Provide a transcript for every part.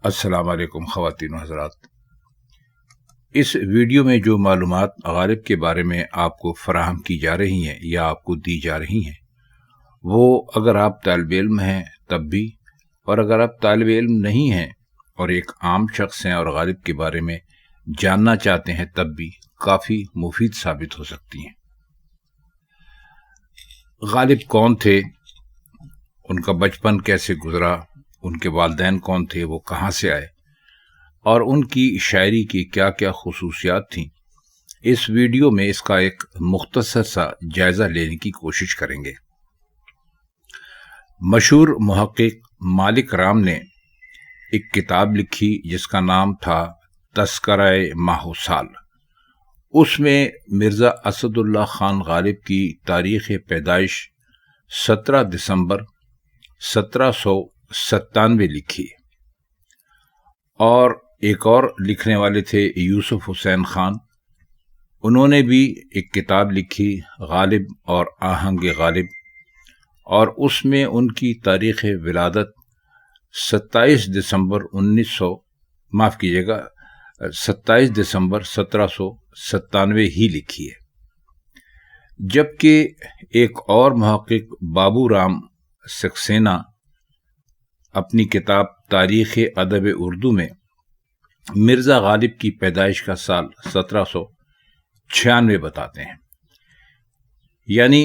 السلام علیکم خواتین و حضرات۔ اس ویڈیو میں جو معلومات غالب کے بارے میں آپ کو فراہم کی جا رہی ہیں یا آپ کو دی جا رہی ہیں وہ اگر آپ طالب علم ہیں تب بھی، اور اگر آپ طالب علم نہیں ہیں اور ایک عام شخص ہیں اور غالب کے بارے میں جاننا چاہتے ہیں تب بھی کافی مفید ثابت ہو سکتی ہیں۔ غالب کون تھے، ان کا بچپن کیسے گزرا، ان کے والدین کون تھے، وہ کہاں سے آئے، اور ان کی شاعری کی کیا کیا خصوصیات تھیں، اس ویڈیو میں اس کا ایک مختصر سا جائزہ لینے کی کوشش کریں گے۔ مشہور محقق مالک رام نے ایک کتاب لکھی جس کا نام تھا تذکرہ ماہ سال۔ اس میں مرزا اسد اللہ خان غالب کی تاریخ پیدائش 17 دسمبر 1797 لکھی، اور ایک اور لکھنے والے تھے یوسف حسین خان، انہوں نے بھی ایک کتاب لکھی غالب اور آہنگ غالب، اور اس میں ان کی تاریخ ولادت 27 دسمبر 1797 ہی لکھی ہے۔ جبکہ ایک اور محقق بابو رام سکسینہ اپنی کتاب تاریخ ادب اردو میں مرزا غالب کی پیدائش کا سال 1796 بتاتے ہیں، یعنی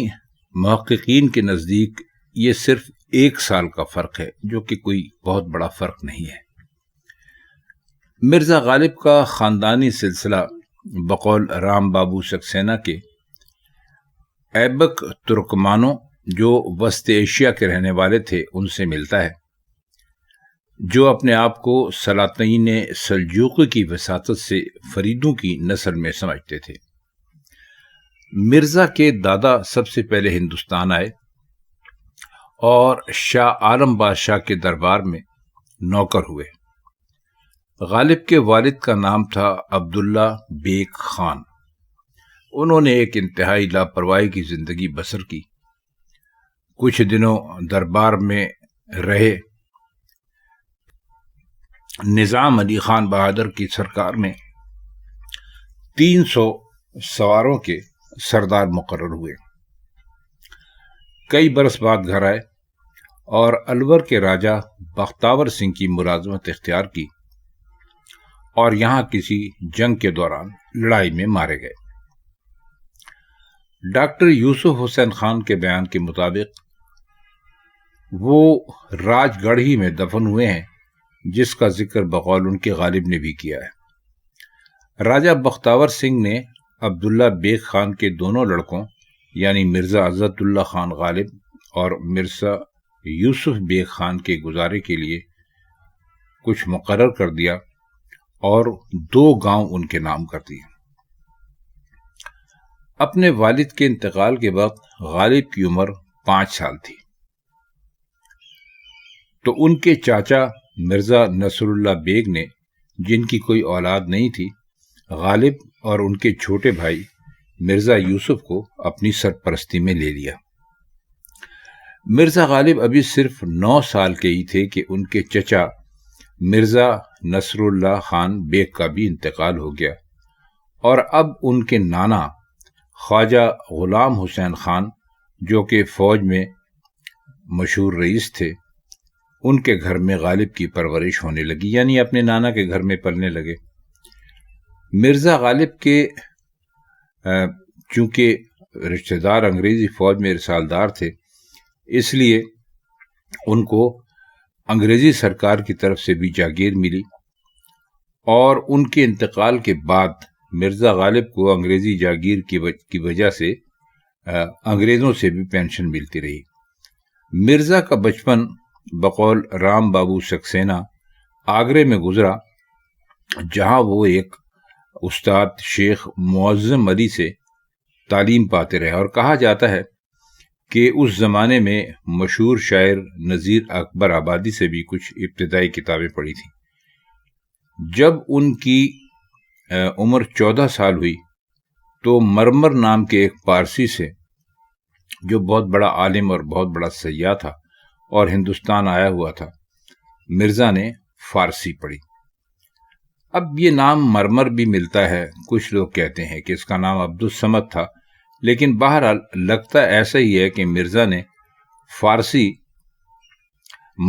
محققین کے نزدیک یہ صرف 1 سال کا فرق ہے، جو کہ کوئی بہت بڑا فرق نہیں ہے۔ مرزا غالب کا خاندانی سلسلہ بقول رام بابو سکسینہ کے ایبک ترکمانوں جو وسط ایشیا کے رہنے والے تھے ان سے ملتا ہے، جو اپنے آپ کو سلاطین سلجوقی کی وساطت سے فریدوں کی نسل میں سمجھتے تھے۔ مرزا کے دادا سب سے پہلے ہندوستان آئے اور شاہ عالم بادشاہ کے دربار میں نوکر ہوئے۔ غالب کے والد کا نام تھا عبداللہ بیگ خان۔ انہوں نے ایک انتہائی لاپرواہی کی زندگی بسر کی، کچھ دنوں دربار میں رہے۔ نظام علی خان بہادر کی سرکار میں 300 سواروں کے سردار مقرر ہوئے۔ کئی برس بعد گھر آئے اور الور کے راجہ بختیور سنگھ کی ملازمت اختیار کی، اور یہاں کسی جنگ کے دوران لڑائی میں مارے گئے۔ ڈاکٹر یوسف حسین خان کے بیان کے مطابق وہ راج گڑھ ہی میں دفن ہوئے ہیں، جس کا ذکر بقول ان کے غالب نے بھی کیا ہے۔ راجہ بختیور سنگھ نے عبداللہ بیگ خان کے دونوں لڑکوں یعنی مرزا عزت اللہ خان غالب اور مرزا یوسف بیگ خان کے گزارے کے لیے کچھ مقرر کر دیا اور 2 گاؤں ان کے نام کر دیے۔ اپنے والد کے انتقال کے وقت غالب کی عمر 5 سال تھی، تو ان کے چاچا مرزا نصر اللہ بیگ نے، جن کی کوئی اولاد نہیں تھی، غالب اور ان کے چھوٹے بھائی مرزا یوسف کو اپنی سرپرستی میں لے لیا۔ مرزا غالب ابھی صرف 9 سال کے ہی تھے کہ ان کے چچا مرزا نصر اللہ خان بیگ کا بھی انتقال ہو گیا، اور اب ان کے نانا خواجہ غلام حسین خان، جو کہ فوج میں مشہور رئیس تھے، ان کے گھر میں غالب کی پرورش ہونے لگی، یعنی اپنے نانا کے گھر میں پلنے لگے۔ مرزا غالب کے چونکہ رشتہ دار انگریزی فوج میں رسالدار تھے، اس لیے ان کو انگریزی سرکار کی طرف سے بھی جاگیر ملی، اور ان کے انتقال کے بعد مرزا غالب کو انگریزی جاگیر کی وجہ سے انگریزوں سے بھی پینشن ملتی رہی۔ مرزا کا بچپن بقول رام بابو سکسینہ آگرے میں گزرا، جہاں وہ ایک استاد شیخ معظم علی سے تعلیم پاتے رہے، اور کہا جاتا ہے کہ اس زمانے میں مشہور شاعر نذیر اکبر آبادی سے بھی کچھ ابتدائی کتابیں پڑھی تھیں۔ جب ان کی عمر 14 سال ہوئی تو مرمر نام کے ایک پارسی سے، جو بہت بڑا عالم اور بہت بڑا سیاح تھا اور ہندوستان آیا ہوا تھا، مرزا نے فارسی پڑھی۔ اب یہ نام مرمر بھی ملتا ہے، کچھ لوگ کہتے ہیں کہ اس کا نام عبدالصمد تھا، لیکن بہرحال لگتا ایسا ہی ہے کہ مرزا نے فارسی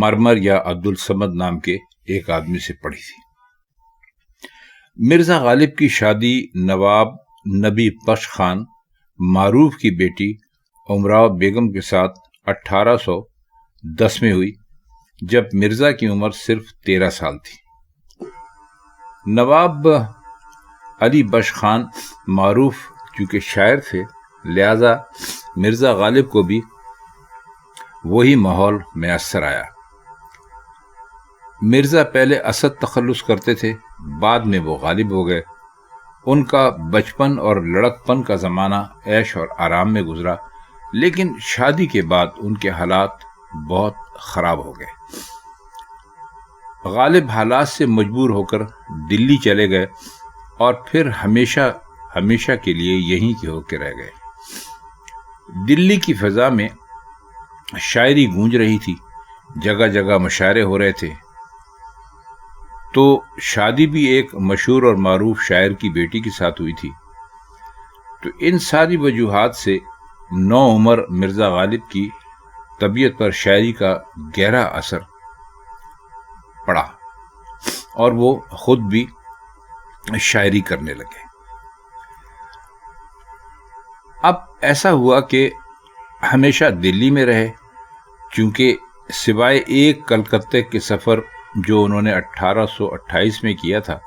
مرمر یا عبدالصمد نام کے ایک آدمی سے پڑھی تھی۔ مرزا غالب کی شادی نواب نبی بخش خان معروف کی بیٹی امراؤ بیگم کے ساتھ 1810 میں ہوئی، جب مرزا کی عمر صرف 13 سال تھی۔ نواب علی بخش خان معروف چونکہ شاعر تھے، لہذا مرزا غالب کو بھی وہی ماحول میسر آیا۔ مرزا پہلے اسد تخلص کرتے تھے، بعد میں وہ غالب ہو گئے۔ ان کا بچپن اور لڑکپن کا زمانہ عیش اور آرام میں گزرا، لیکن شادی کے بعد ان کے حالات بہت خراب ہو گئے۔ غالب حالات سے مجبور ہو کر دلی چلے گئے اور پھر ہمیشہ کے لیے یہیں کے ہو کے رہ گئے۔ دلی کی فضا میں شاعری گونج رہی تھی، جگہ جگہ مشاعرے ہو رہے تھے، تو شادی بھی ایک مشہور اور معروف شاعر کی بیٹی کے ساتھ ہوئی تھی۔ تو ان ساری وجوہات سے نوعمر مرزا غالب کی طبیعت پر شاعری کا گہرا اثر پڑا اور وہ خود بھی شاعری کرنے لگے۔ اب ایسا ہوا کہ ہمیشہ دلی میں رہے، چونکہ سوائے ایک کلکتے کے سفر جو انہوں نے 1828 میں کیا تھا،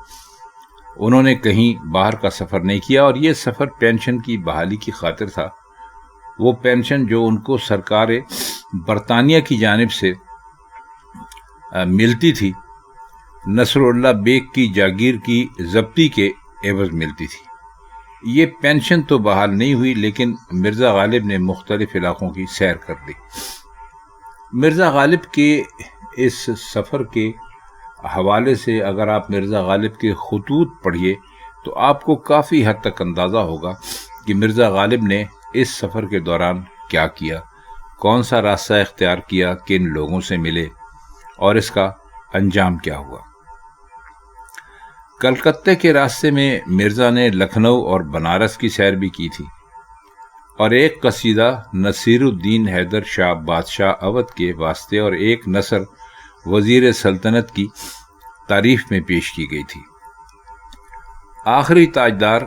انہوں نے کہیں باہر کا سفر نہیں کیا، اور یہ سفر پینشن کی بحالی کی خاطر تھا۔ وہ پینشن جو ان کو سرکار برطانیہ کی جانب سے ملتی تھی، نصر اللہ بیگ کی جاگیر کی ضبطی کے عوض ملتی تھی۔ یہ پینشن تو بحال نہیں ہوئی، لیکن مرزا غالب نے مختلف علاقوں کی سیر کر لی۔ مرزا غالب کے اس سفر کے حوالے سے اگر آپ مرزا غالب کے خطوط پڑھیے تو آپ کو کافی حد تک اندازہ ہوگا کہ مرزا غالب نے اس سفر کے دوران کیا کیا، کون سا راستہ اختیار کیا، کن لوگوں سے ملے اور اس کا انجام کیا ہوا۔ کلکتے کے راستے میں مرزا نے لکھنؤ اور بنارس کی سیر بھی کی تھی، اور ایک قصیدہ نصیر الدین حیدر شاہ بادشاہ اودھ کے واسطے اور ایک نثر وزیر سلطنت کی تعریف میں پیش کی گئی تھی۔ آخری تاجدار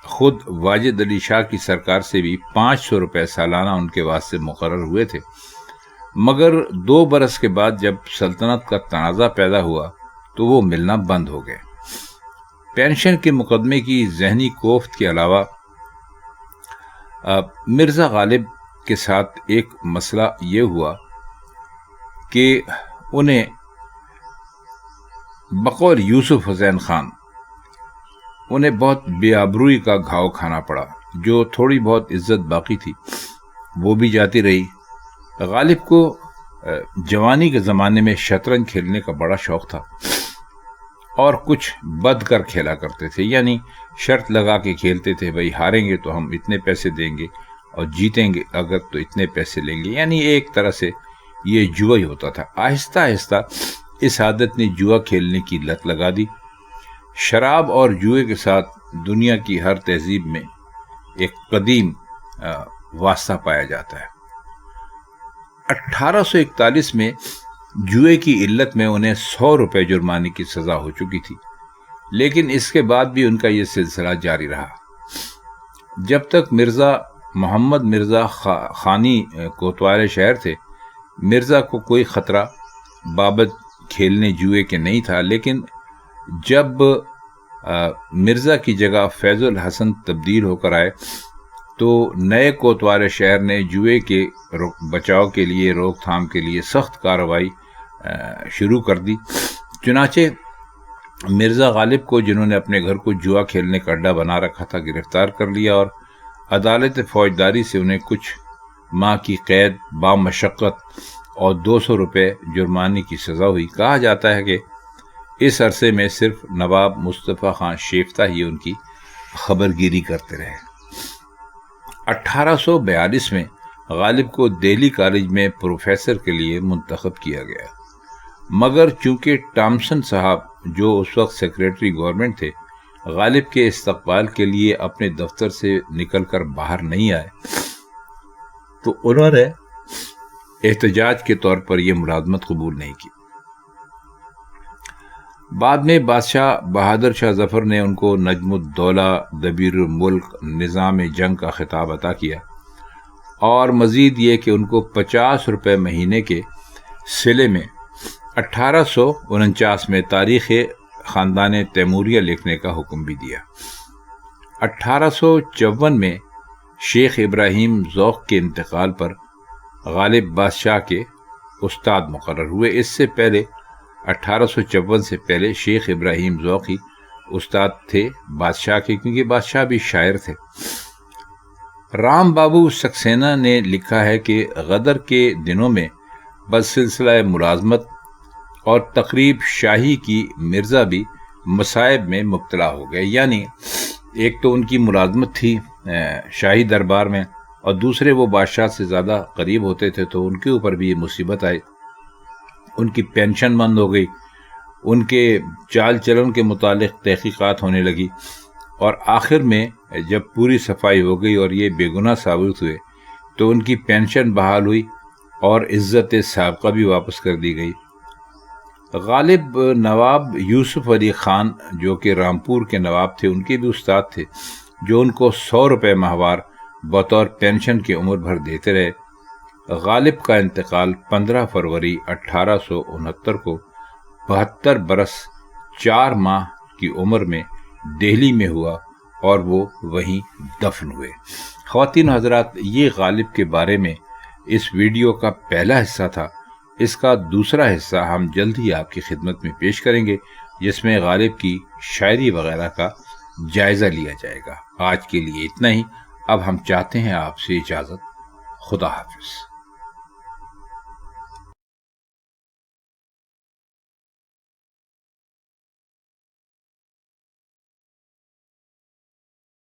خود واجد علی شاہ کی سرکار سے بھی 500 روپے سالانہ ان کے واسطے مقرر ہوئے تھے، مگر 2 برس کے بعد جب سلطنت کا تنازع پیدا ہوا تو وہ ملنا بند ہو گئے۔ پینشن کے مقدمے کی ذہنی کوفت کے علاوہ مرزا غالب کے ساتھ ایک مسئلہ یہ ہوا کہ انہیں بقول یوسف حسین خان انہیں بہت بے آبروئی کا گھاؤ کھانا پڑا۔ جو تھوڑی بہت عزت باقی تھی وہ بھی جاتی رہی۔ غالب کو جوانی کے زمانے میں شطرنج کھیلنے کا بڑا شوق تھا اور کچھ بد کر کھیلا کرتے تھے، یعنی شرط لگا کے کھیلتے تھے، بھائی ہاریں گے تو ہم اتنے پیسے دیں گے اور جیتیں گے اگر تو اتنے پیسے لیں گے، یعنی ایک طرح سے یہ جوا ہی ہوتا تھا۔ آہستہ آہستہ اس عادت نے جوا کھیلنے کی لت لگا دی۔ شراب اور جوئے کے ساتھ دنیا کی ہر تہذیب میں ایک قدیم واسطہ پایا جاتا ہے۔ 1841 میں جوئے کی علت میں انہیں 100 روپے جرمانے کی سزا ہو چکی تھی، لیکن اس کے بعد بھی ان کا یہ سلسلہ جاری رہا۔ جب تک مرزا محمد مرزا خانی کوتوال شہر تھے، مرزا کو کوئی خطرہ بابت کھیلنے جوئے کے نہیں تھا، لیکن جب مرزا کی جگہ فیض الحسن تبدیل ہو کر آئے تو نئے کوتوال شہر نے جوئے کے بچاؤ کے لیے، روک تھام کے لیے سخت کارروائی شروع کر دی۔ چنانچہ مرزا غالب کو، جنہوں نے اپنے گھر کو جوا کھیلنے کا اڈا بنا رکھا تھا، گرفتار کر لیا اور عدالت فوجداری سے انہیں کچھ ماہ کی قید با مشقت اور 200 روپے جرمانے کی سزا ہوئی۔ کہا جاتا ہے کہ اس عرصے میں صرف نواب مصطفیٰ خان شیفتہ ہی ان کی خبرگیری کرتے رہے۔ 1842 میں غالب کو دہلی کالج میں پروفیسر کے لیے منتخب کیا گیا۔ مگر چونکہ ٹامسن صاحب جو اس وقت سیکریٹری گورنمنٹ تھے غالب کے استقبال کے لیے اپنے دفتر سے نکل کر باہر نہیں آئے تو انہوں نے احتجاج کے طور پر یہ ملازمت قبول نہیں کی۔ بعد میں بادشاہ بہادر شاہ ظفر نے ان کو نجم الدولہ، دبیر الملک، نظام جنگ کا خطاب عطا کیا اور مزید یہ کہ ان کو 50 روپے مہینے کے صلے میں 1849 میں تاریخ خاندان تیموریہ لکھنے کا حکم بھی دیا۔ 1854 میں شیخ ابراہیم ذوق کے انتقال پر غالب بادشاہ کے استاد مقرر ہوئے۔ اس سے پہلے 1854 سے پہلے شیخ ابراہیم ذوقی استاد تھے بادشاہ کے، کیونکہ بادشاہ بھی شاعر تھے۔ رام بابو سکسینہ نے لکھا ہے کہ غدر کے دنوں میں بسلسلہ ملازمت اور تقریب شاہی کی مرزا بھی مصائب میں مبتلا ہو گئے، یعنی ایک تو ان کی ملازمت تھی شاہی دربار میں، اور دوسرے وہ بادشاہ سے زیادہ قریب ہوتے تھے تو ان کے اوپر بھی یہ مصیبت آئی، ان کی پینشن بند ہو گئی، ان کے چال چلن کے متعلق تحقیقات ہونے لگی، اور آخر میں جب پوری صفائی ہو گئی اور یہ بے گناہ ثابت ہوئے تو ان کی پینشن بحال ہوئی اور عزت سابقہ بھی واپس کر دی گئی۔ غالب نواب یوسف علی خان جو کہ رامپور کے نواب تھے، ان کے بھی استاد تھے، جو ان کو 100 روپے ماہوار بطور پینشن کی عمر بھر دیتے رہے۔ غالب کا انتقال 15 فروری 1869 کو 72 برس 4 ماہ کی عمر میں دہلی میں ہوا اور وہ وہیں دفن ہوئے۔ خواتین و حضرات، یہ غالب کے بارے میں اس ویڈیو کا پہلا حصہ تھا۔ اس کا دوسرا حصہ ہم جلد ہی آپ کی خدمت میں پیش کریں گے، جس میں غالب کی شاعری وغیرہ کا جائزہ لیا جائے گا۔ آج کے لیے اتنا ہی۔ اب ہم چاہتے ہیں آپ سے اجازت۔ خدا حافظ۔